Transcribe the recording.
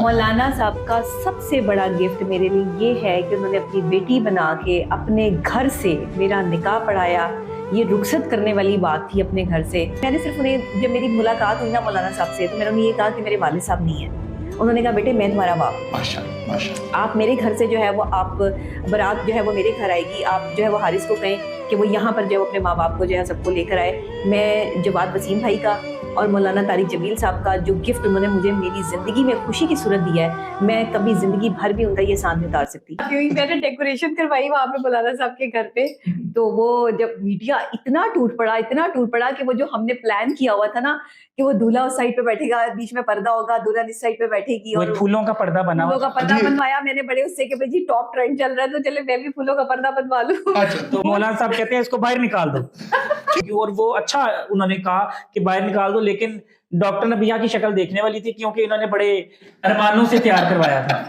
مولانا صاحب کا سب سے بڑا گفٹ میرے لیے یہ ہے کہ انہوں نے اپنی بیٹی بنا کے اپنے گھر سے میرا نکاح پڑھایا. یہ رخصت کرنے والی بات تھی اپنے گھر سے. میں نے صرف انہیں، جب میری ملاقات ہوئی نا مولانا صاحب سے، تو میں نے انہیں یہ کہا کہ میرے والد صاحب نہیں ہیں. انہوں نے کہا بیٹے میں تمہارا باپ، آپ میرے گھر سے جو ہے وہ آپ برات جو ہے وہ میرے گھر آئے گی. آپ جو ہے وہ حارث کو کہیں کہ وہ یہاں پر جو ہے وہ اپنے ماں باپ کو جو ہے سب کو لے کر آئے. میں جواد وسیم بھائی کا اور مولانا طارق جمیل صاحب کا جو گفٹ انہوں نے مجھے میری زندگی میں خوشی کی صورت دیا ہے، میں کبھی زندگی بھر بھی ان کا یہ احسان نہیں اتار سکتی. میں نے ڈیکوریشن کروائی وہاں پہ مولانا صاحب کے گھر پہ، تو وہ جب میڈیا اتنا ٹوٹ پڑا کہ وہ جو ہم نے پلان کیا ہوا تھا نا کہ وہ دولہا اس سائڈ پہ بیٹھے گا، بیچ میں پردہ ہوگا، دلہن اس سائڈ پہ بیٹھے گی، اور پھولوں کا پردہ بنا، پھولوں کا پردہ بنوایا میں نے بڑے اس سے کہ جی ٹاپ ٹرینڈ چل رہا ہے تو چلے میں بھی پھولوں کا پردہ بنوا لوں. تو مولانا صاحب کہتے ہیں اس کو باہر نکال دو. اور وہ اچھا انہوں نے کہا کہ باہر نکال دو، لیکن ڈاکٹر نبیہ کی شکل دیکھنے والی تھی کیونکہ انہوں نے بڑے ارمانوں سے تیار کروایا تھا.